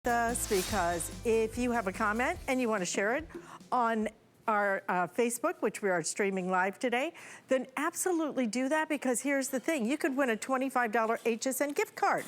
Us because if you have a comment and you want to share it on our Facebook, which we are streaming live today, then absolutely do that, because here's the thing. You could win a $25 HSN gift card.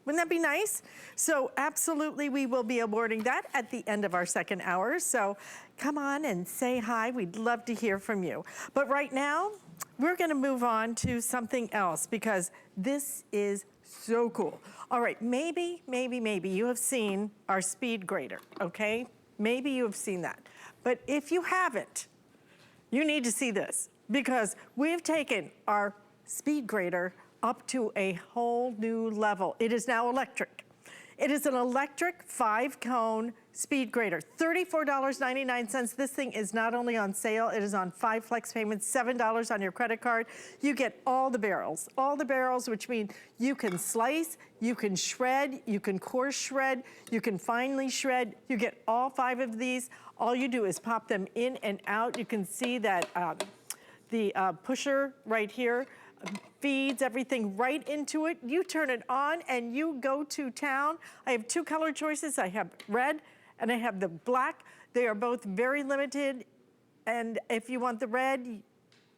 Wouldn't that be nice? So absolutely, we will be awarding that at the end of our second hour. So come on and say hi. We'd love to hear from you. But right now, we're gonna move on to something else, because this is so cool. All right, maybe you have seen our speed grater, okay? Maybe you have seen that. But if you haven't, you need to see this, because we've taken our speed grater up to a whole new level. It is now electric. It is an electric 5-cone speed grater, $34.99. This thing is not only on sale, it is on 5 flex payments, $7 on your credit card. You get all the barrels, which mean you can slice, you can shred, you can coarse shred, you can finely shred. You get all 5 of these. All you do is pop them in and out. You can see that the pusher right here feeds everything right into it. You turn it on and you go to town. I have 2 color choices. I have red and I have the black. They are both very limited. And if you want the red,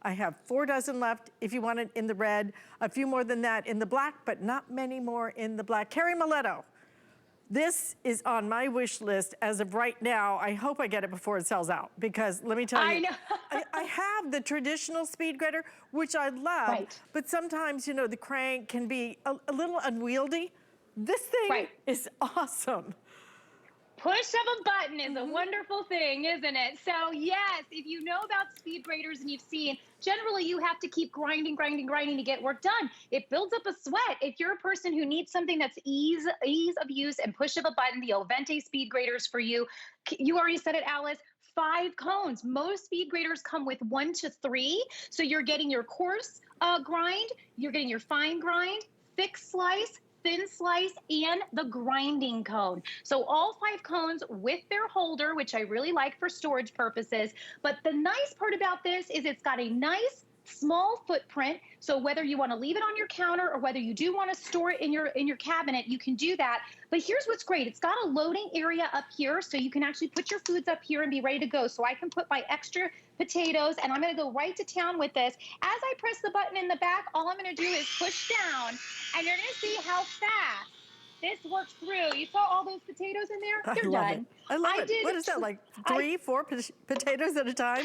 I have 4 dozen left. If you want it in the red, a few more than that in the black, but not many more in the black. Carrie Miletto, this is on my wish list as of right now. I hope I get it before it sells out, because let me tell you, I know. I have the traditional speed grater, which I love, Right. but sometimes, you know, the crank can be a little unwieldy. This thing is awesome. Push of a button is a wonderful thing, isn't it? So yes, if you know about speed graters and you've seen, generally you have to keep grinding to get work done. It builds up a sweat. If you're a person who needs something that's ease of use and push of a button, the Ovente speed graters for you. You already said it, Alice. 5 cones. Most speed graters come with 1 to 3. So you're getting your coarse grind, you're getting your fine grind, thick slice, thin slice, and the grinding cone. So all 5 cones with their holder, which I really like for storage purposes. But the nice part about this is it's got a nice small footprint. So whether you want to leave it on your counter or whether you do want to store it in your cabinet, you can do that. But here's what's great. It's got a loading area up here, so you can actually put your foods up here and be ready to go. So I can put my extra potatoes, and I'm going to go right to town with this. As I press the button in the back, all I'm going to do is push down, and you're going to see how fast this works through. You saw all those potatoes in there? They're done. I love it. What is that, like 3, 4 potatoes at a time?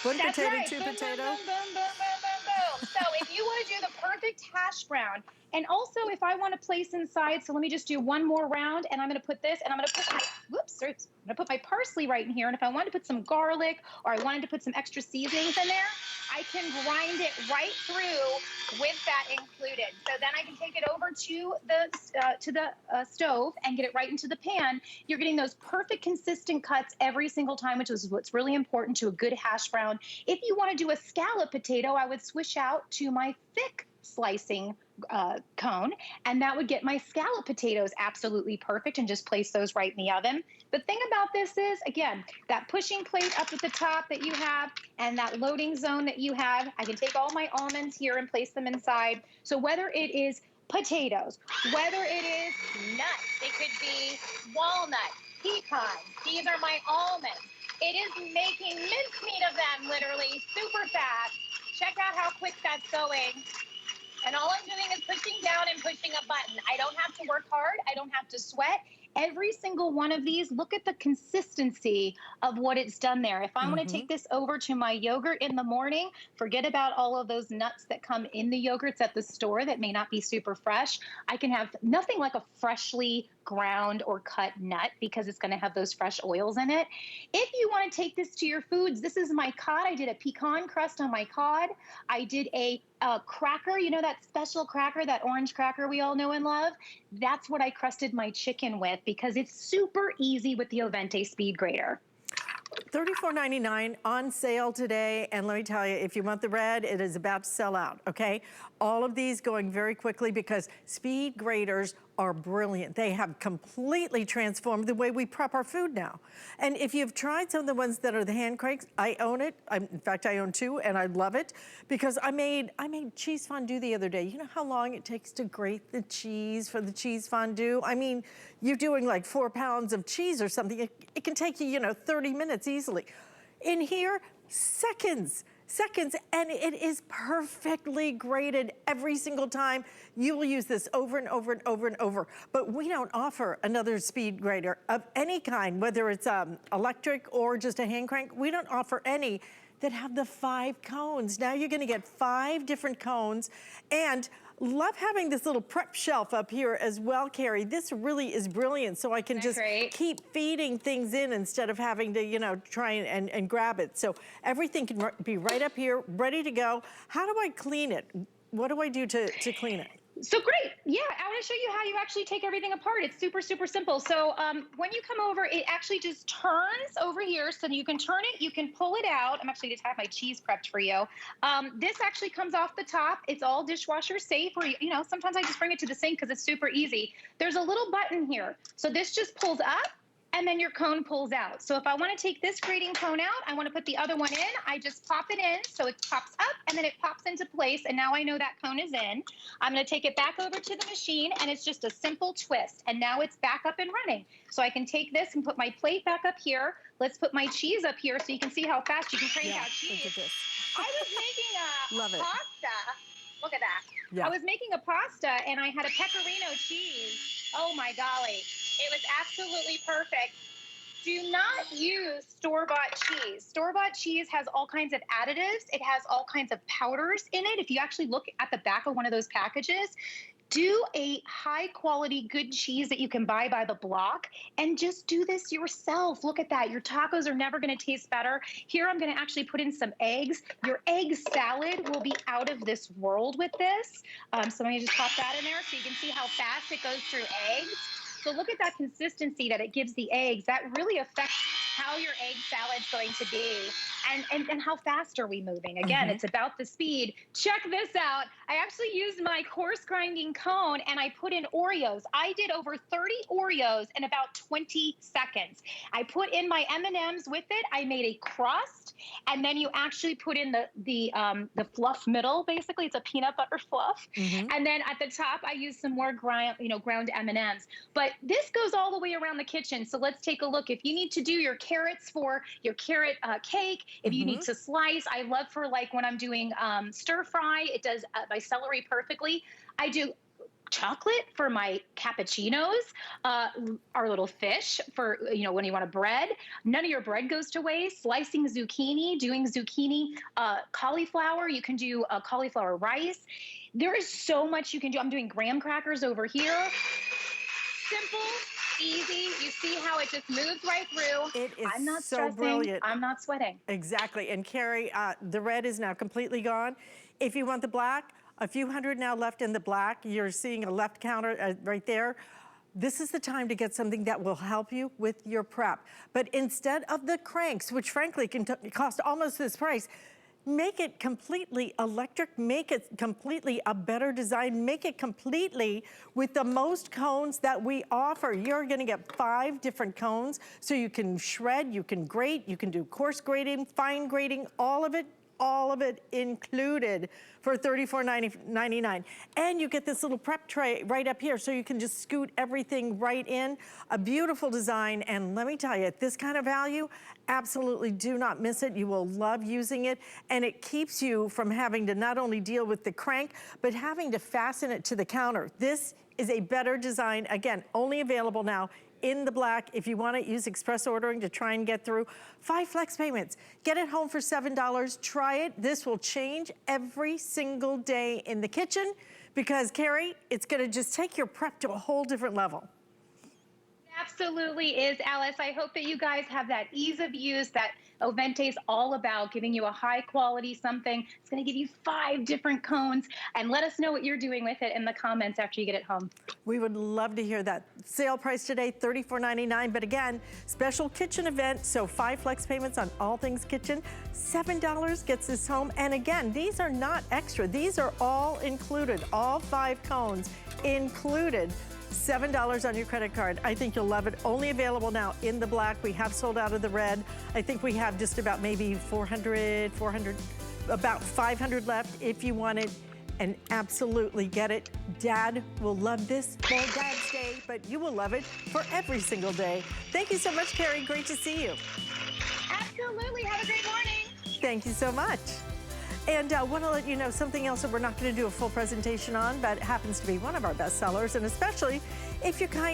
1 That's potato, right. 2 Boom, potato. boom, boom, boom, boom, boom, boom, boom. So if you want to do the perfect hash brown, and also if I want to place inside, so let me just do one more round, and I'm going to put this, and I'm going to put my, whoops, I'm going to put my parsley right in here, and if I wanted to put some garlic, or I wanted to put some extra seasonings in there, I can grind it right through with that included. So then I can take it over to the stove and get it right into the pan. You're getting those perfect consistent cuts every single time, which is what's really important to a good hash brown. If you want to do a scallop potato, I would switch out to my thick slicing cone, and that would get my scallop potatoes absolutely perfect, and just place those right in the oven. The thing about this is, again, that pushing plate up at the top that you have and that loading zone that you have, I can take all my almonds here and place them inside. So whether it is potatoes, whether it is nuts, it could be walnut, pecans, these are my almonds. It is making mincemeat of them, literally, super fast. Check out how quick that's going. And all I'm doing is pushing down and pushing a button. I don't have to work hard. I don't have to sweat. Every single one of these, look at the consistency of what it's done there. If I want to take this over to my yogurt in the morning, forget about all of those nuts that come in the yogurts at the store that may not be super fresh. I can have nothing like a freshly ground or cut nut, because it's going to have those fresh oils in it. If you want to take this to your foods, this is my cod. I did a pecan crust on my cod. I did a cracker, you know, that special cracker, that orange cracker we all know and love. That's what I crusted my chicken with, because it's super easy with the Ovente speed grater. $34.99 on sale today, and let me tell you, if you want the red, it is about to sell out, okay? All of these going very quickly, because speed graters are brilliant. They have completely transformed the way we prep our food now. And if you've tried some of the ones that are the hand cranks, I own it. In fact, I own 2 and I love it because I made cheese fondue the other day. You know how long it takes to grate the cheese for the cheese fondue? I mean, you're doing like 4 pounds of cheese or something. It can take you, 30 minutes easily. In here, seconds, and it is perfectly grated every single time. You will use this over and over and over and over. But we don't offer another speed grater of any kind, whether it's electric or just a hand crank. We don't offer any that have the 5 cones. Now you're gonna get 5 different cones, and love having this little prep shelf up here as well, Carrie. This really is brilliant, so I can just keep feeding things in instead of having to, try and grab it. So everything can be right up here, ready to go. How do I clean it? What do I do to clean it? So great. Yeah, I want to show you how you actually take everything apart. It's super, super simple. So when you come over, it actually just turns over here. So you can turn it, you can pull it out. I'm actually just have my cheese prepped for you. This actually comes off the top. It's all dishwasher safe, or, sometimes I just bring it to the sink because it's super easy. There's a little button here. So this just pulls up, and then your cone pulls out. So if I want to take this grating cone out, I want to put the other one in, I just pop it in, so it pops up, and then it pops into place, and now I know that cone is in. I'm going to take it back over to the machine, and it's just a simple twist, and now it's back up and running. So I can take this and put my plate back up here. Let's put my cheese up here so you can see how fast you can crank out cheese. Look at this. I was making a pasta. Look at that. Yeah. I was making a pasta, and I had a pecorino cheese. Oh, my golly. It was absolutely perfect. Do not use store-bought cheese. Store-bought cheese has all kinds of additives. It has all kinds of powders in it. If you actually look at the back of one of those packages, do a high-quality, good cheese that you can buy by the block, and just do this yourself. Look at that. Your tacos are never going to taste better. Here, I'm going to actually put in some eggs. Your egg salad will be out of this world with this. So I'm going to just pop that in there so you can see how fast it goes through eggs. So look at that consistency that it gives the eggs. That really affects how your egg salad's going to be. And how fast are we moving? Again, it's about the speed. Check this out. I actually used my coarse grinding cone, and I put in Oreos. I did over 30 Oreos in about 20 seconds. I put in my M&Ms with it. I made a crust, and then you actually put in the fluff middle. Basically, it's a peanut butter fluff. And then at the top, I used some more ground M&Ms. But this goes all the way around the kitchen. So let's take a look. If you need to do your carrots for your carrot cake, if you need to slice, I love for like when I'm doing stir fry, it does my celery perfectly. I do chocolate for my cappuccinos, our little fish for, when you want a bread. None of your bread goes to waste. Slicing zucchini, doing zucchini, cauliflower. You can do cauliflower rice. There is so much you can do. I'm doing graham crackers over here. Simple, easy. You see how it just moves right through. It is I'm not so stressing. brilliant. I'm not sweating. Exactly. And Carrie, the red is now completely gone. If you want the black, a few hundred now left in the black. You're seeing a left counter right there. This is the time to get something that will help you with your prep. But instead of the cranks, which frankly can cost almost this price, make it completely electric, make it completely a better design, make it completely with the most cones that we offer. You're gonna get 5 different cones, so you can shred, you can grate, you can do coarse grating, fine grating, all of it included for $34.99. And you get this little prep tray right up here, so you can just scoot everything right in. A beautiful design, and let me tell you, at this kind of value, absolutely do not miss it. You will love using it, and it keeps you from having to not only deal with the crank, but having to fasten it to the counter. This is a better design. Again, only available now in the black. If you want to use express ordering to try and get through, 5 flex payments. Get it home for $7. Try it. This will change every single day in the kitchen because, Carrie, it's going to just take your prep to a whole different level. Absolutely is, Alice. I hope that you guys have that ease of use that Ovente is all about, giving you a high quality something. It's going to give you 5 different cones, and let us know what you're doing with it in the comments after you get it home. We would love to hear that. Sale price today, $34.99. But again, special kitchen event, so 5 flex payments on all things kitchen. $7 gets this home. And again, these are not extra. These are all included. All 5 cones included $7 on your credit card. I think you'll love it. Only available now in the black. We have sold out of the red. I think we have just about maybe 400, about 500 left if you want it. And absolutely get it. Dad will love this for Dad's Day, but you will love it for every single day. Thank you so much, Carrie. Great to see you. Absolutely. Have a great morning. Thank you so much. And I want to let you know something else that we're not going to do a full presentation on, but it happens to be one of our best sellers, and especially if you're kind